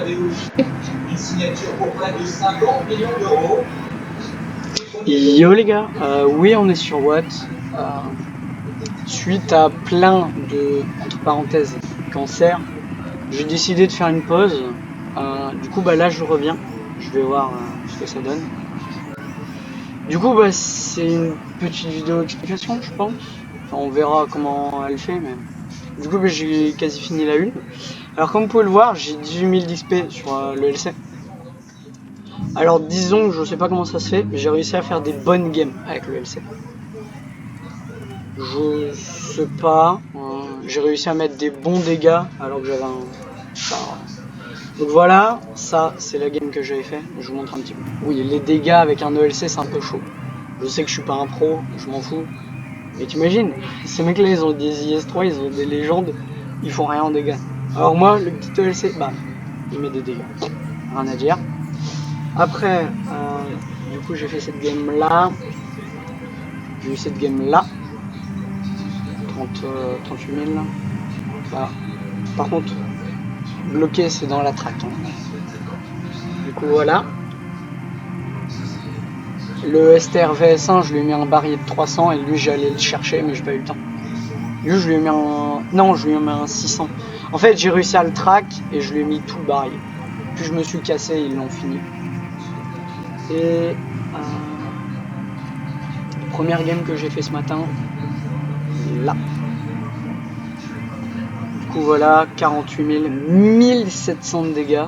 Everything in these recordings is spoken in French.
Une signature pour près de 50 millions d'euros. Yo les gars, oui on est sur Watt. Suite à plein de, entre parenthèses, cancers, j'ai décidé de faire une pause. Du coup bah là je reviens, je vais voir ce que ça donne. Du coup bah c'est une petite vidéo explication je pense. Enfin, on verra comment elle fait mais... Du coup bah, j'ai quasi fini la une. Alors comme vous pouvez le voir j'ai 18 000 d'XP sur le LC. Alors disons que je sais pas comment ça se fait, mais j'ai réussi à faire des bonnes games avec le LC. Je sais pas, j'ai réussi à mettre des bons dégâts alors que j'avais un... Enfin, donc voilà, ça c'est la game que j'avais fait, je vous montre un petit peu. Oui, les dégâts avec un ELC c'est un peu chaud. Je sais que je suis pas un pro, je m'en fous. Mais t'imagines, ces mecs là ils ont des IS-3, ils ont des légendes, ils font rien en dégâts. Alors moi, le petit ELC, bah, il met des dégâts, rien à dire. Après, du coup j'ai fait cette game là, j'ai eu cette game là. 38 000 là. Bah, par contre, bloqué c'est dans la traque. Hein. Du coup voilà. Le STR VS1 je lui ai mis un barillet de 300 et lui j'allais le chercher mais j'ai pas eu le temps. Lui je lui ai mis un... Non je lui ai mis un 600. En fait j'ai réussi à le track et je lui ai mis tout le barillet. Puis je me suis cassé et ils l'ont fini. Et première game que j'ai fait ce matin, là. Du coup voilà, 48 000, 1700 de dégâts,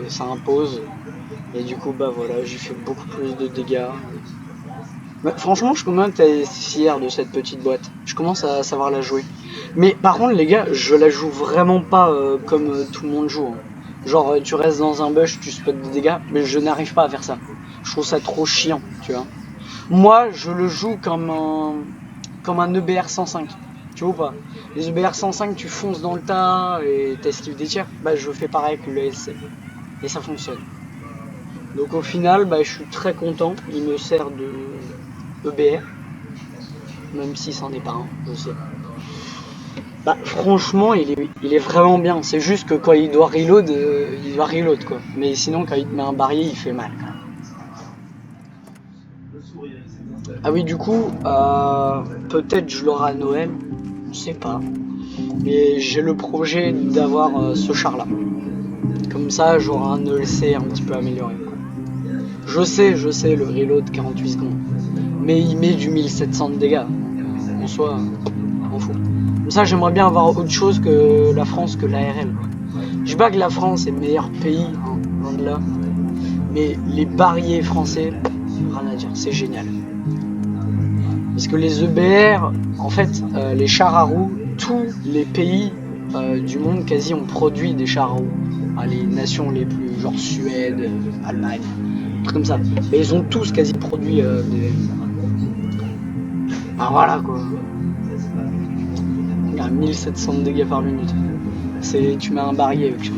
ça impose. Et du coup bah voilà, j'ai fait beaucoup plus de dégâts. Mais franchement je commence à être fier de cette petite boîte, je commence à savoir la jouer. Mais par contre les gars, je la joue vraiment pas comme tout le monde joue. Hein. Genre tu restes dans un bush, tu spots des dégâts, mais je n'arrive pas à faire ça. Je trouve ça trop chiant, tu vois. Moi je le joue comme un EBR 105. Tu vois ou pas? Les EBR 105 tu fonces dans le tas et t'esquives des tirs. Bah je fais pareil avec le LC. Et ça fonctionne. Donc au final bah, je suis très content. Il me sert de EBR. Même si c'en est pas un, je sais. Bah franchement il est vraiment bien. C'est juste que quand il doit reload quoi. Mais sinon quand il te met un barillet il fait mal quand même. Ah oui du coup peut-être je l'aurai à Noël. Je sais pas. Mais j'ai le projet d'avoir ce char là. Comme ça j'aurai un ELC un petit peu amélioré. Je sais le reload 48 secondes. Mais il met du 1700 de dégâts. En soi, on m'en fout. Comme ça j'aimerais bien avoir autre chose que la France, que l'ARL. Je dis pas que la France est le meilleur pays, hein, loin de là. Mais les barilliers français, rien à dire, c'est génial. Parce que les EBR, en fait, les chars à roues, tous les pays du monde quasi ont produit des chars à roues. Les nations les plus, genre Suède, Allemagne, trucs comme ça. Mais ils ont tous quasi produit des... Ah voilà quoi. Il y a 1700 dégâts par minute. Tu mets un barillet avec ça.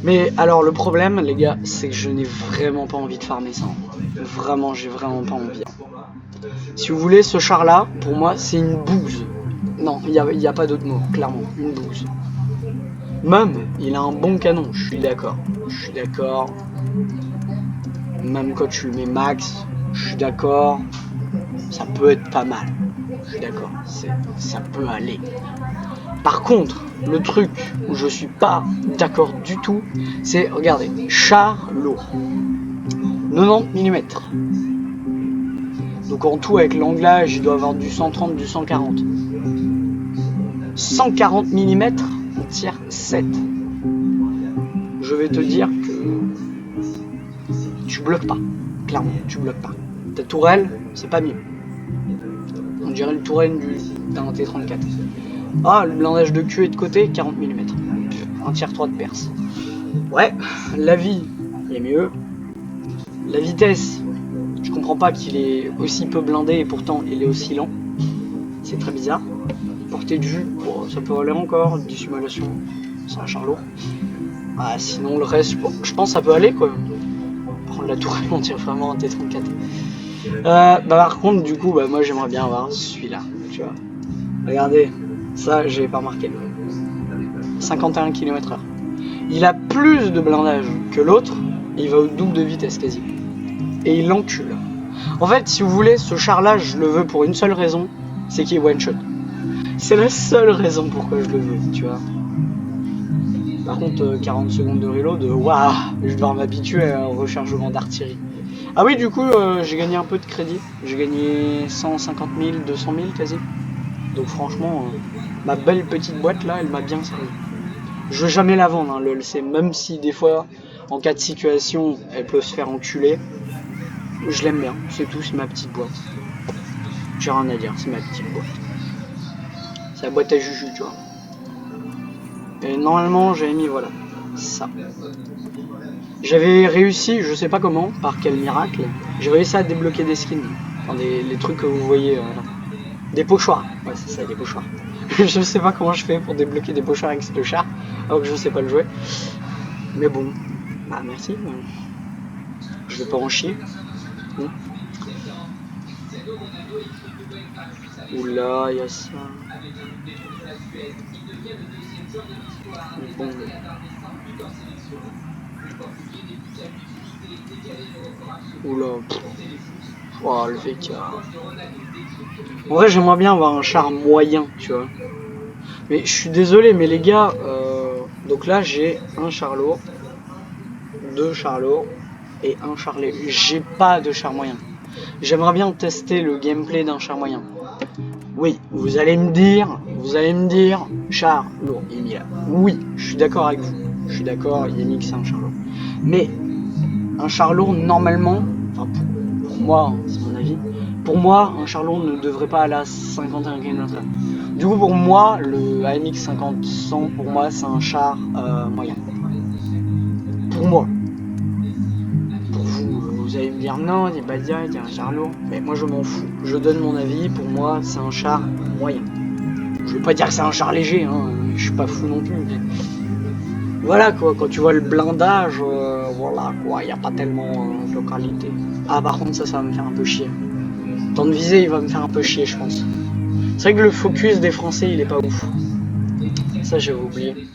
Mais alors le problème les gars, c'est que je n'ai vraiment pas envie de farmer ça. Vraiment, j'ai vraiment pas envie. Si vous voulez, ce char là, pour moi, c'est une bouse. Non, il n'y a pas d'autre mot, clairement, une bouse. Même, il a un bon canon, je suis d'accord. Je suis d'accord. Même quand tu le mets max, je suis d'accord. Ça peut être pas mal. Je suis d'accord, ça peut aller. Par contre, le truc où je suis pas d'accord du tout, c'est, regardez, char lourd. 90 mm. Donc en tout avec l'anglage, il doit avoir du 130, du 140. 140 mm, on tire 7. Je vais te dire que tu bloques pas. Clairement, tu bloques pas. Ta tourelle, c'est pas mieux. On dirait le tourelle d'un T34. Ah, le blindage de cul et de côté, 40 mm. Un tiers 3 de perce. Ouais, la vie, il est mieux. La vitesse, je comprends pas qu'il est aussi peu blindé et pourtant il est aussi lent. C'est très bizarre. Portée de vue, bon, ça peut aller encore. Dissimulation, c'est un char lourd. Ah, sinon le reste, je pense que ça peut aller quoi. Par contre la tourelle, on tire vraiment un T34. Bah par contre du coup, bah, moi j'aimerais bien avoir celui-là, tu vois. Regardez, ça j'ai pas remarqué. 51 km/h. il a plus de blindage que l'autre, et il va au double de vitesse quasi. Et il l'encule. En fait, si vous voulez, ce char-là, je le veux pour une seule raison, c'est qu'il est one-shot. C'est la seule raison pourquoi je le veux, tu vois. Par contre, 40 secondes de reload, waouh, je vais devoir m'habituer au rechargement d'artillerie. Ah oui, du coup, j'ai gagné un peu de crédit. J'ai gagné 150 000, 200 000 quasi. Donc franchement, ma belle petite boîte là, elle m'a bien servi. Je veux jamais la vendre, hein, le LC, même si des fois, en cas de situation, elle peut se faire enculer. Je l'aime bien, c'est tout, c'est ma petite boîte. J'ai rien à dire, c'est ma petite boîte. C'est la boîte à juju, tu vois. Et normalement, j'avais mis, voilà, ça. J'avais réussi, je sais pas comment, par quel miracle, j'ai réussi à débloquer des skins. Enfin, les trucs que vous voyez là. Des pochoirs. Ouais, c'est ça, des pochoirs. Je sais pas comment je fais pour débloquer des pochoirs avec ce char, alors que je sais pas le jouer. Mais bon, bah merci. Je vais pas en chier. Oula, il y a ça. Bon. Oula. Oh, le véhicard. En vrai, j'aimerais bien avoir un char moyen, tu vois. Mais je suis désolé, mais les gars, donc là j'ai un char lourd, 2 chars lourds et un char léger. J'ai pas de char moyen. J'aimerais bien tester le gameplay d'un char moyen. Oui, vous allez me dire, char lourd, Emilia. Oui, je suis d'accord avec vous. Je suis d'accord, Yemik c'est un char lourd. Mais un char lourd normalement, enfin pour moi, c'est mon avis, pour moi, un char lourd ne devrait pas aller à 51 km/h. Du coup, pour moi, le AMX 50-100, pour moi, c'est un char moyen. Pour moi. Pour vous, vous allez me dire non, il y a un char lourd. Mais moi, je m'en fous. Je donne mon avis. Pour moi, c'est un char moyen. Je vais pas dire que c'est un char léger, hein. Je suis pas fou non plus. Mais... voilà quoi, quand tu vois le blindage, voilà quoi, il n'y a pas tellement de localité. Ah, par contre, ça va me faire un peu chier. Temps de visée, il va me faire un peu chier, je pense. C'est vrai que le focus des Français, il est pas ouf. Ça, j'avais oublié.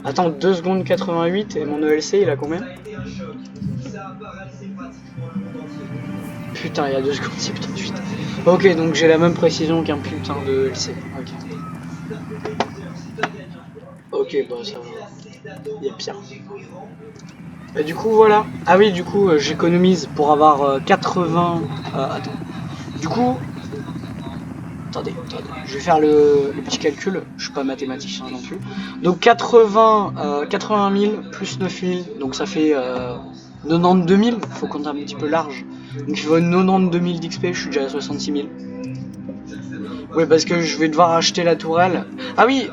Attends, 2 secondes 88 et mon ELC, il a combien? Putain, il y a 2 secondes 78. Ok, donc j'ai la même précision qu'un putain de ELC. Ok. Ok, bah ça va. Il y a pire. Et du coup, voilà. Ah oui, du coup, j'économise pour avoir 80... attends. Du coup... Attendez, je vais faire le petit calcul, je suis pas mathématicien non plus. Donc 80 000 plus 9 000, donc ça fait 92 000, faut compter un petit peu large. Donc il faut 92 000 d'XP, je suis déjà à 66 000. Oui, parce que je vais devoir acheter la tourelle. Ah oui,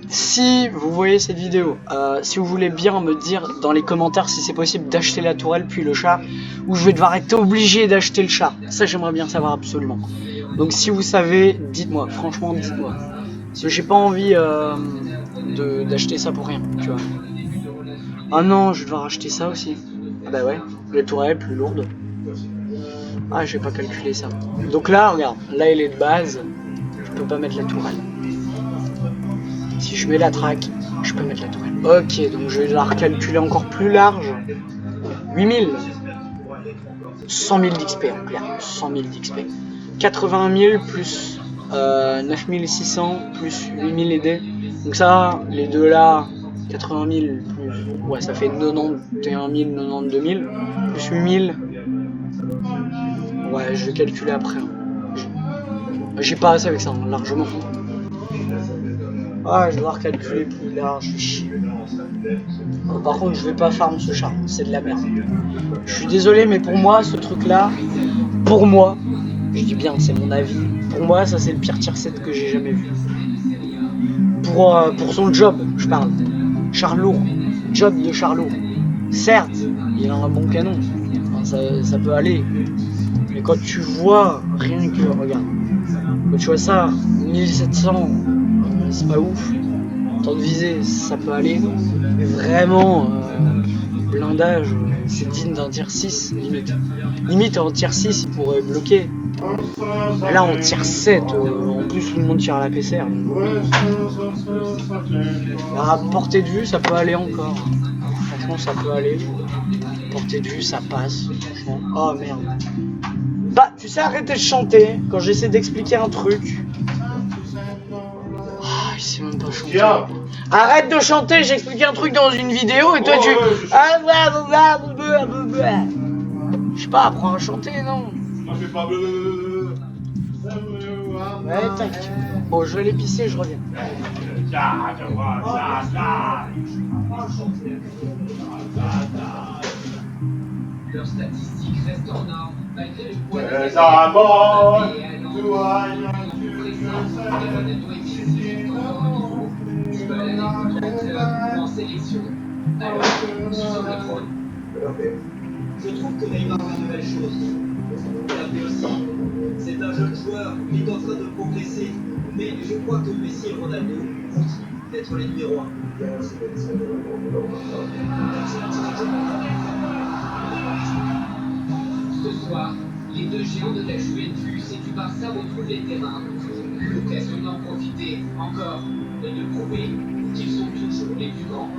si vous voyez cette vidéo, si vous voulez bien me dire dans les commentaires si c'est possible d'acheter la tourelle puis le char, ou je vais devoir être obligé d'acheter le char. Ça, j'aimerais bien savoir absolument. Donc si vous savez, dites-moi, franchement dites-moi. Parce que j'ai pas envie d'acheter ça pour rien, tu vois. Ah non, je vais devoir acheter ça aussi. Ah bah ouais, la tourelle plus lourde. Ah, j'ai pas calculé ça. Donc là, regarde, là elle est de base, je peux pas mettre la tourelle. Si je mets la track, je peux mettre la tourelle. Ok, donc je vais la recalculer encore plus large. 8000. 100 000 d'XP en clair, 100 000 d'XP. 81 000 plus 9600 plus 8000 ED. Donc ça, les deux là, 80 000 plus... ouais, ça fait 91 000, 92 000 plus 8000. Ouais, je vais calculer après. J'ai pas assez avec ça, hein, largement. Ah, je vais devoir calculer plus large. Par contre, je vais pas farm ce char, c'est de la merde. Je suis désolé, mais pour moi, ce truc-là, pour moi, je dis bien, c'est mon avis, pour moi, ça c'est le pire tier 7 que j'ai jamais vu. Pour son job, je parle. Char lourd, job de char lourd. Certes, il a un bon canon, enfin, ça peut aller. Mais quand tu vois, rien que, regarde, quand tu vois ça, 1700, c'est pas ouf. Temps de visée, ça peut aller. Mais vraiment, blindage, c'est digne d'un tier 6, limite. Limite, en tier 6, il pourrait bloquer. Là, en tier 7, en plus, tout le monde tire à la PCR. À portée de vue, ça peut aller encore. Franchement, ça peut aller. Portée de vue, ça passe. Franchement. Oh merde. Bah, tu sais, arrêtez de chanter quand j'essaie d'expliquer un truc. Ah, il sait même pas chanter. Arrête de chanter, j'explique un truc dans une vidéo et toi tu... Je sais pas, apprends à chanter, non? Ouais, tac. Bon, je vais aller pisser, je reviens. Leurs statistiques restent en norme, malgré le poids de en sélection. Alors, sur le trône. Je trouve que Neymar fait de belles choses. Mbappé aussi. C'est un jeune joueur, il est en train de progresser. Mais je crois que Messi et Ronaldo continuent d'être les numéros 1. Ce soir, les deux géants de la Juventus et du Barça retrouvent les terrains. L'occasion d'en profiter encore et de prouver qu'ils sont toujours les plus grands.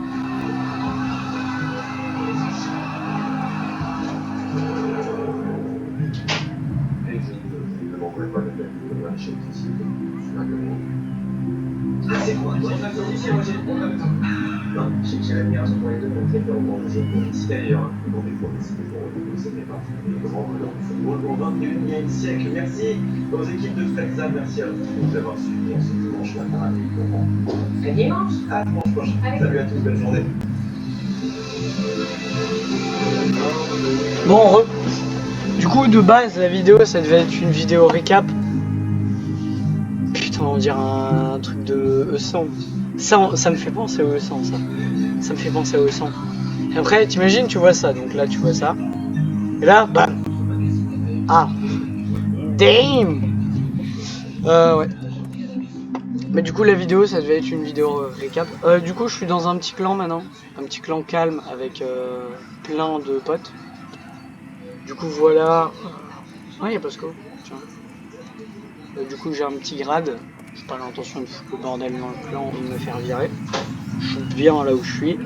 C'est quoi? Moi, j'ai le problème. Non, j'aimerais bien se pour les deux contre les deux au jeu pour ici d'ailleurs. Pour des fois, c'est pour c'était pas le grand joueur du football au 21e siècle. Merci aux équipes de Fredza, merci à vous de nous avoir suivis en ce dimanche matin à dimanche. À dimanche prochain. Salut à tous, belle journée. Bon, du coup, de base, la vidéo, ça devait être une vidéo récap. Putain, on dirait un truc de E100. Ça me fait penser au E100, ça. Ça me fait penser au E100. Et après, t'imagines, tu vois ça. Donc là, tu vois ça. Et là, bam. Ah. Damn. Ouais. Mais du coup, la vidéo, ça devait être une vidéo récap. Du coup, je suis dans un petit clan maintenant. Un petit clan calme avec plein de potes. Du coup, voilà. Ouais, y'a Pasco. Tiens. Du coup, j'ai un petit grade. J'ai pas l'intention de foutre le bordel dans le clan ou de me faire virer. Je suis bien là où je suis.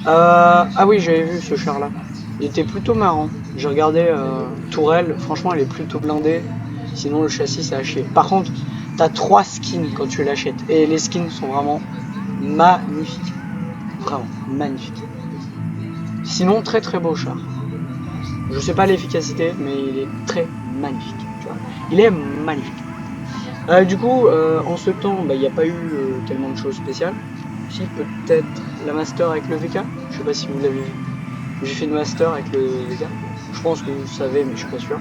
Ah oui, j'avais vu ce char là. Il était plutôt marrant. J'ai regardé Tourelle. Franchement, elle est plutôt blindée. Sinon, le châssis, c'est à chier. Par contre, t'as 3 skins quand tu l'achètes. Et les skins sont vraiment magnifiques. Vraiment magnifiques. Sinon, très très beau char. Je sais pas l'efficacité, mais il est très magnifique. Tu vois. Il est magnifique. Du coup, en ce temps, il n'y a pas eu tellement de choses spéciales. Si, peut-être la master avec le VK. Je sais pas si vous l'avez vu. J'ai fait une master avec le VK. Je pense que vous savez, mais je suis pas sûr.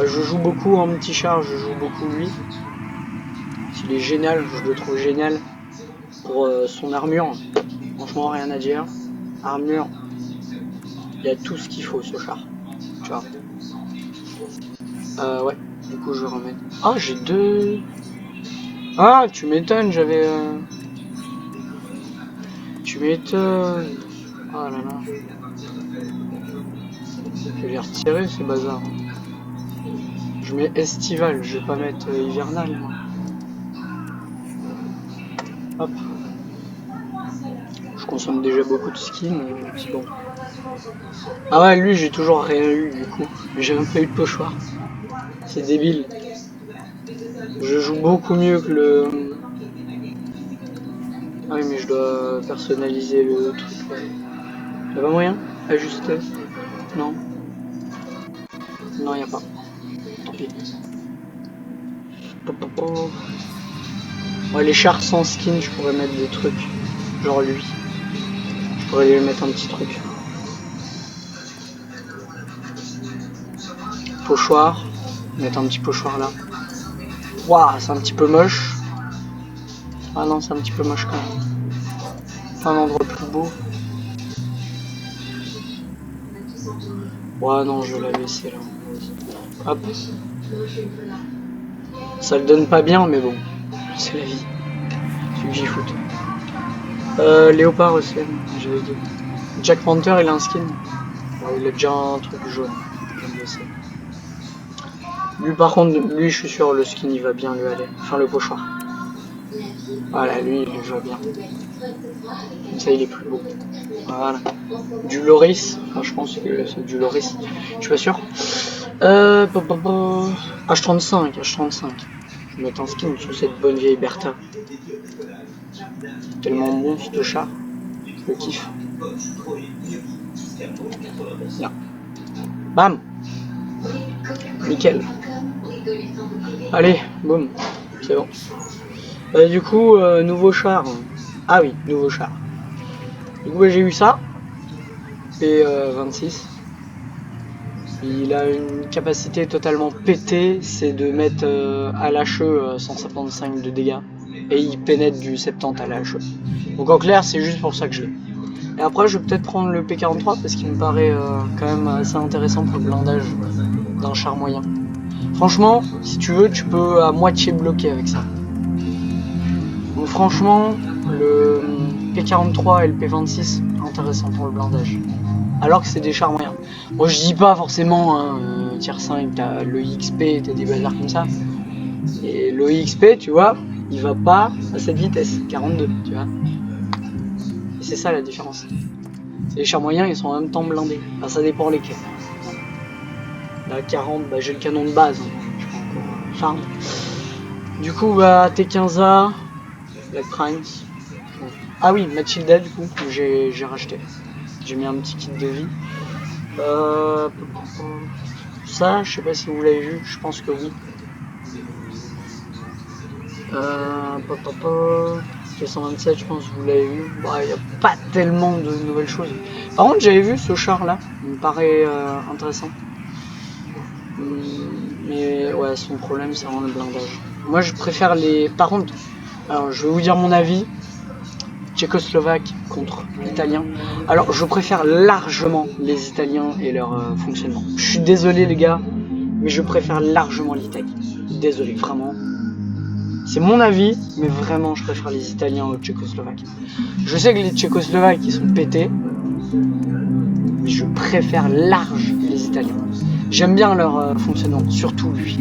Je joue beaucoup en petit char, je joue beaucoup lui. Il est génial, je le trouve génial. Pour son armure, franchement, rien à dire. Armure, il y a tout ce qu'il faut ce char. Tu vois. Ouais, du coup, je vais remettre. Ah, j'ai 2. Ah, tu m'étonnes, j'avais. Tu m'étonnes. Ah là là. Je vais les retirer ces bazars. Je mets estival, je vais pas mettre hivernal. Moi. Hop. Je consomme déjà beaucoup de skins, c'est bon. Ah ouais, lui j'ai toujours rien eu du coup. Mais j'ai même pas eu de pochoir. C'est débile. Je joue beaucoup mieux que le... Ah oui, mais je dois personnaliser le truc. Y'a pas moyen? Ajuster? Non. Non, y'a pas. Tant pis. Ouais, les chars sans skin, je pourrais mettre des trucs. Genre lui. Je pourrais lui mettre un petit truc. Pochoir. Mettre un petit pochoir là. Waouh, c'est un petit peu moche. Ah non, c'est un petit peu moche quand même. Un endroit plus beau. Ouais, non, je vais la laisser là. Hop. Ça le donne pas bien, mais bon. C'est la vie. C'est que j'y foute. Léopard aussi, j'avais dit. Jack Panther, il a un skin. Ouais, il a déjà un truc jaune. J'aime bien ça. Lui, par contre, lui, je suis sûr, le skin, il va bien lui aller. Enfin, le pochoir. Voilà, lui, il lui va bien. Comme ça, il est plus beau. Voilà. Du Loris. Enfin, je pense que c'est du Loris. Je suis pas sûr. H35, H35. Je vais mettre un skin sur cette bonne vieille Bertha. Tellement bon ce chat. Je le kiffe. Là. Bam. Nickel. Allez, boum. C'est bon. Du coup, nouveau char. Ah oui, nouveau char. Du coup, j'ai eu ça. P26. Il a une capacité totalement pétée, c'est de mettre à l'HE 175 de dégâts. Et il pénètre du 70 à l'HE. Donc en clair, c'est juste pour ça que je l'ai. Et après, je vais peut-être prendre le P43 parce qu'il me paraît quand même assez intéressant pour le blindage d'un char moyen. Franchement, si tu veux, tu peux à moitié bloquer avec ça. Donc franchement, le P43 et le P26, intéressant pour le blindage. Alors que c'est des chars moyens. Moi je dis pas forcément hein, tier 5, t'as le XP, t'as des bazars comme ça. Et le XP, tu vois, il va pas à cette vitesse, 42, tu vois. Et c'est ça la différence. Les chars moyens, ils sont en même temps blindés. Enfin, ça dépend lesquels. Là, 40, bah, j'ai le canon de base. Hein. Je peux encore farm. Du coup, bah, T15A, Black Primes. Bon. Ah oui, Mathilda, du coup, j'ai racheté. J'ai mis un petit kit de vie. Ça, je sais pas si vous l'avez vu, je pense que oui. 227, je pense que vous l'avez vu. Bah, il n'y a pas tellement de nouvelles choses. Par contre, j'avais vu ce char là, il me paraît intéressant. Mais ouais, son problème, c'est vraiment le blindage. Moi, je préfère les. Par contre, alors je vais vous dire mon avis. Tchécoslovaque contre italien. Alors je préfère largement les Italiens et leur fonctionnement. Je suis désolé les gars, mais je préfère largement l'Italie. Désolé, vraiment. C'est mon avis, mais vraiment je préfère les Italiens aux Tchécoslovaques. Je sais que les Tchécoslovaques ils sont pétés, mais je préfère large les Italiens. J'aime bien leur fonctionnement, surtout lui.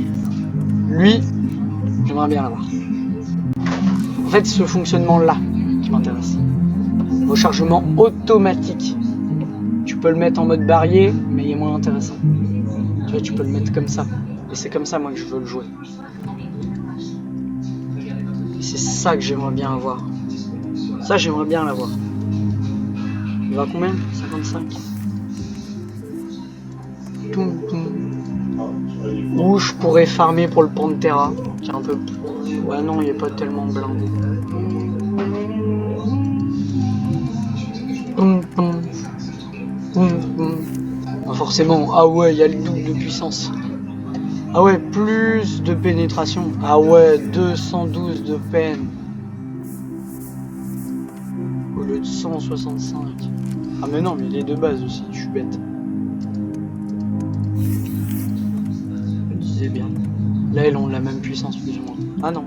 Lui, j'aimerais bien l'avoir. En fait, ce fonctionnement-là qui m'intéresse. Rechargement automatique. Tu peux le mettre en mode barrier, mais il est moins intéressant. Tu vois, tu peux le mettre comme ça. Et c'est comme ça, moi, que je veux le jouer. Et c'est ça que j'aimerais bien avoir. Ça, j'aimerais bien l'avoir. Il va combien? 55. Ou je pourrais farmer pour le Pantera, qui est un peu... Ouais, non, il est pas tellement blindé. Forcément, ah ouais, il y a le double de puissance. Ah ouais, plus de pénétration. Ah ouais, 212 de peine. Au lieu de 165. Ah mais non, mais il est de base aussi, je suis bête. Je disais bien. Là, ils ont la même puissance plus ou moins. Ah non.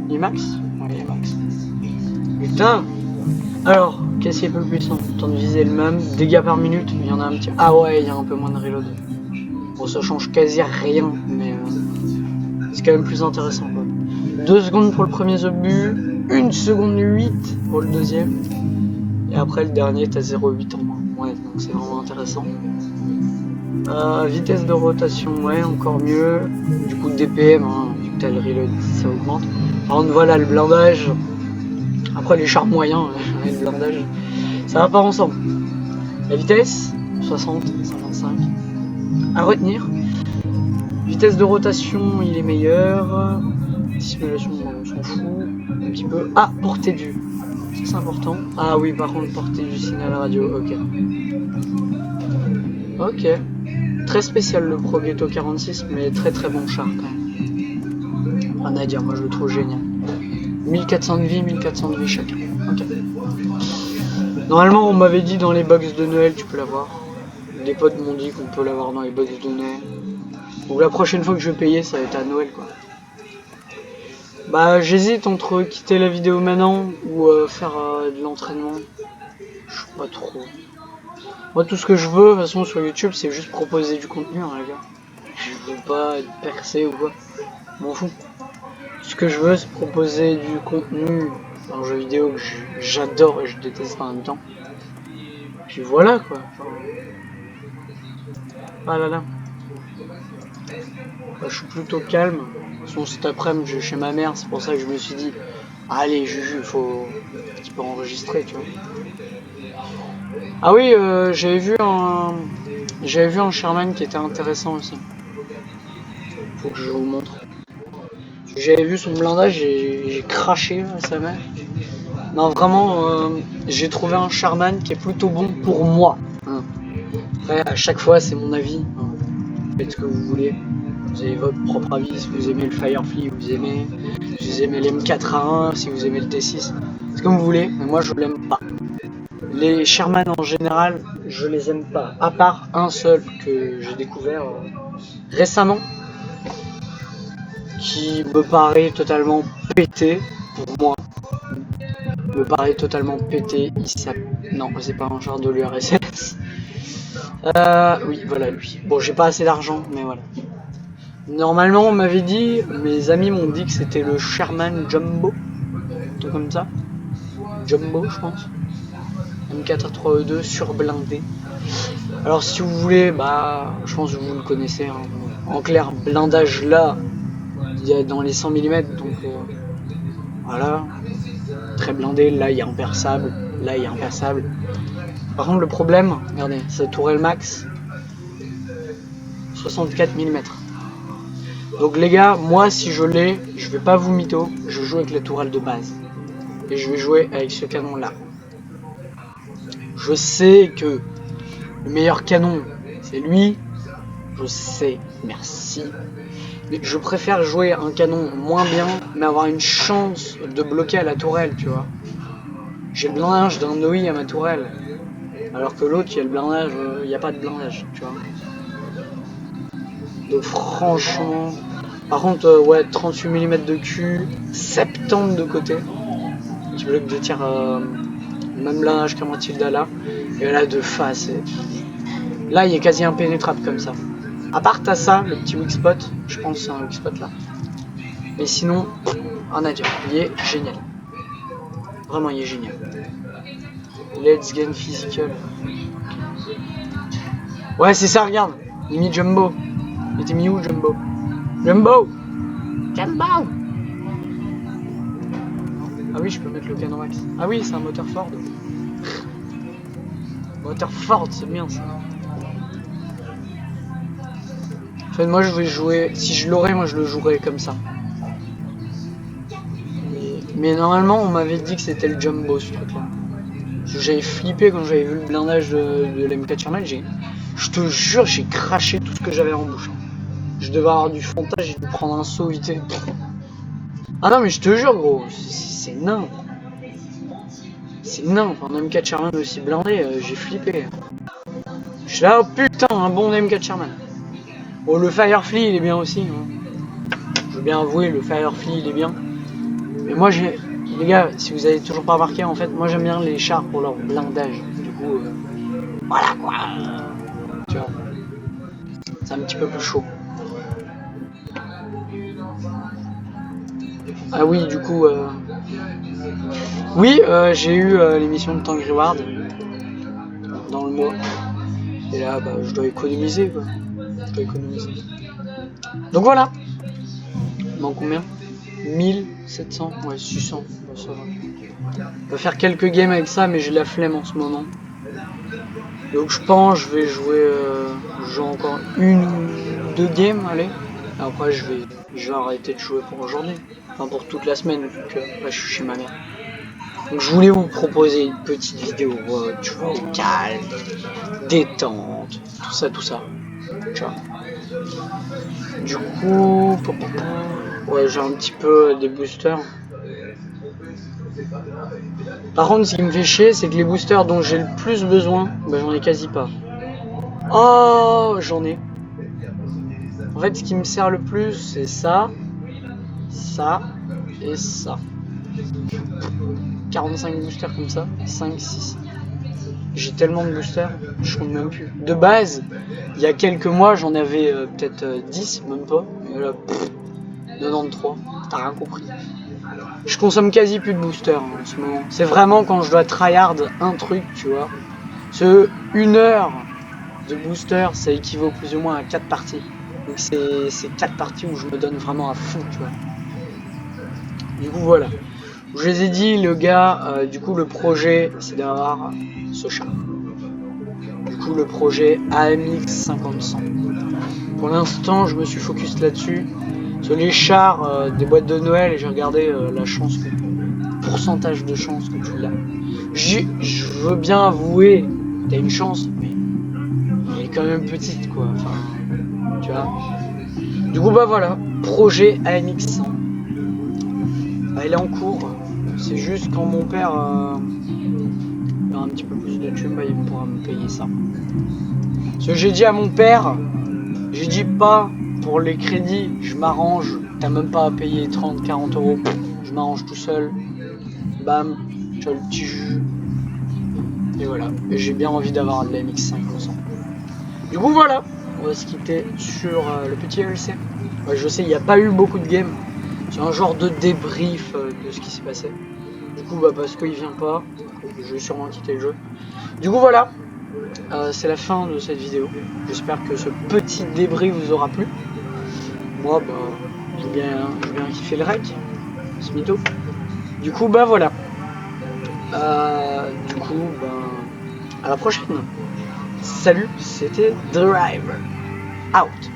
Il est max? Ouais, il est max. Putain! Alors, qu'est-ce qui est plus puissant? Temps de viser le même, dégâts par minute, il y en a un petit... Ah ouais, il y a un peu moins de reload. Bon, ça change quasi rien, mais c'est quand même plus intéressant quoi. 2 secondes pour le premier obus, 1 seconde 8 pour le deuxième. Et après le dernier, t'as 0,8 en moins. Ouais, donc c'est vraiment intéressant. Vitesse de rotation, ouais, encore mieux. Du coup, DPM, hein, vu que t'as le reload, ça augmente. Par contre, voilà, le blindage... Après les chars moyens et le blindage, ça va pas ensemble. La vitesse, 60, 55. À retenir. Vitesse de rotation, il est meilleur. Dissimulation, on s'en fout. Un petit peu. Ah, portée de vue. C'est important. Ah oui, par contre, portée du signal radio, ok. Ok. Très spécial le Pro Ghetto 46, mais très très bon char quand même. Rien à dire, moi je le trouve génial. 1400 de vie, 1400 de vie chacun. Ok. Normalement, on m'avait dit dans les box de Noël, tu peux l'avoir. Des potes m'ont dit qu'on peut l'avoir dans les box de Noël. Donc la prochaine fois que je vais payer, ça va être à Noël quoi. Bah j'hésite entre quitter la vidéo maintenant ou faire de l'entraînement. Je sais pas trop. Moi, tout ce que je veux, de toute façon, sur YouTube, c'est juste proposer du contenu, hein, les gars. Je veux pas être percé ou quoi. M'en fous. Ce que je veux, c'est proposer du contenu en jeu vidéo que j'adore et je déteste en même temps. Puis voilà, quoi. Enfin... Ah là là. Bah, je suis plutôt calme. De toute façon, cet après-midi, je vais chez ma mère, c'est pour ça que je me suis dit, allez, Juju, faut un petit peu enregistrer, tu vois. Ah oui, j'avais vu un Sherman qui était intéressant aussi. Faut que je vous montre. J'avais vu son blindage et j'ai craché à sa mère. Non, vraiment, j'ai trouvé un Sherman qui est plutôt bon pour moi. Hein. Après, à chaque fois, c'est mon avis. Hein. Faites ce que vous voulez. Vous avez votre propre avis. Si vous aimez le Firefly, vous aimez. Si vous aimez l'M4A1, si vous aimez le T6, c'est comme vous voulez. Mais moi, je l'aime pas. Les Sherman en général, je les aime pas. À part un seul que j'ai découvert récemment, qui me paraît totalement pété pour moi. Me paraît totalement pété. Non, c'est pas un genre de l'URSS. Oui, voilà lui. Bon, j'ai pas assez d'argent, mais voilà. Normalement, on m'avait dit, mes amis m'ont dit que c'était le Sherman Jumbo, un truc comme ça. Jumbo, je pense. M4A3E2 surblindé. Alors, si vous voulez, bah, je pense que vous le connaissez. Hein. En clair, blindage là, il y a dans les 100 mm, donc voilà. Très blindé, là il y a imperçable, là il y a imperçable. Par contre le problème, regardez, cette tourelle max 64 mm. Donc les gars, moi si je l'ai, je vais pas vous mytho, je joue avec la tourelle de base. Et je vais jouer avec ce canon là. Je sais que le meilleur canon c'est lui, je sais, merci. Mais je préfère jouer un canon moins bien, mais avoir une chance de bloquer à la tourelle, tu vois. J'ai le blindage d'un OI à ma tourelle. Alors que l'autre, il y a le blindage, il n'y a pas de blindage, tu vois. Donc franchement... Par contre, ouais, 38 mm de cul, 70 de côté. Petit bloc de tir, même blindage qu'un Matilda là. Et là, de face. Là, il est quasi impénétrable comme ça. À part, t'as ça, le petit weak spot. Je pense que c'est un weak spot là. Mais sinon, rien à dire. Il est génial. Vraiment, il est génial. Let's game physical. Ouais, c'est ça, regarde. Il est mis Jumbo. Il était mis où, Jumbo? Jumbo! Jumbo! Ah oui, je peux mettre le canon max. Ah oui, c'est un moteur Ford. Moteur Ford, c'est bien ça. En fait, moi je vais jouer. Si je l'aurais, moi je le jouerais comme ça. Mais normalement, on m'avait dit que c'était le Jumbo ce truc là. J'avais flippé quand j'avais vu le blindage de l'M4 Sherman. Je te jure, j'ai craché tout ce que j'avais en bouche. Je devais avoir du fontage, j'ai dû prendre un saut vite. Ah non, mais je te jure, gros, c'est nain. C'est nain. Un M4 Sherman aussi blindé, j'ai flippé. Je suis là, oh putain, un bon M4 Sherman. Bon, le Firefly, il est bien aussi. Hein. Je veux bien avouer, le Firefly, il est bien. Mais moi, les gars, si vous avez toujours pas remarqué, en fait, moi j'aime bien les chars pour leur blindage. Du coup, voilà quoi. Tu vois, c'est un petit peu plus chaud. Ah oui, du coup, oui, j'ai eu l'émission de Tank Reward dans le mois. Et là, bah, je dois économiser, quoi. Je dois économiser. Donc voilà. Dans combien 1700, ouais, 600. Bah, ça va. On va faire quelques games avec ça, mais j'ai la flemme en ce moment. Donc je pense je vais jouer, encore une ou deux games, allez. Et après je vais arrêter de jouer pour aujourd'hui. Enfin pour toute la semaine, vu que là je suis chez ma mère. Donc je voulais vous proposer une petite vidéo, tu vois, calme, détente, tout ça. Tu vois. Du coup, ouais, j'ai un petit peu des boosters. Par contre, ce qui me fait chier, c'est que les boosters dont j'ai le plus besoin, bah, j'en ai quasi pas. Oh, j'en ai. En fait, ce qui me sert le plus, c'est ça, ça et ça. 45 boosters comme ça, 5, 6. J'ai tellement de boosters, je compte même plus. De base, il y a quelques mois, j'en avais peut-être 10, même pas. Et là, 93, t'as rien compris. Je consomme quasi plus de boosters en ce moment. C'est vraiment quand je dois tryhard un truc, tu vois. Ce 1 heure de booster, ça équivaut plus ou moins à 4 parties. Donc c'est 4 parties où je me donne vraiment à fond, tu vois. Du coup, voilà. Je les ai dit, le gars, du coup, le projet, c'est d'avoir ce char. Du coup, le projet AMX 50-100. Pour l'instant, je me suis focus là-dessus. Sur les chars des boîtes de Noël, et j'ai regardé la chance, pourcentage de chance que tu l'as. Je veux bien avouer, t'as une chance, mais elle est quand même petite, quoi. Enfin, tu vois. Du coup, bah voilà, projet AMX 100. Bah, il est en cours. C'est juste quand mon père aura un petit peu plus de thunes, bah, il pourra me payer ça. Ce que j'ai dit à mon père, j'ai dit pas pour les crédits, je m'arrange, t'as même pas à payer 30-40 euros, je m'arrange tout seul. Bam, tu as le petit jus. Et voilà, et j'ai bien envie d'avoir de la MX 5%. Du coup voilà, on va se quitter sur le petit LC. Ouais, je sais, il n'y a pas eu beaucoup de games. C'est un genre de débrief de ce qui s'est passé. Du coup, bah, parce qu'il vient pas, je vais sûrement quitter le jeu. Du coup voilà, c'est la fin de cette vidéo. J'espère que ce petit débrief vous aura plu. Moi, bah, j'ai bien kiffé le rec, ce mytho. Du coup, bah voilà. Du coup, bah, à la prochaine. Salut, c'était Driver. Out.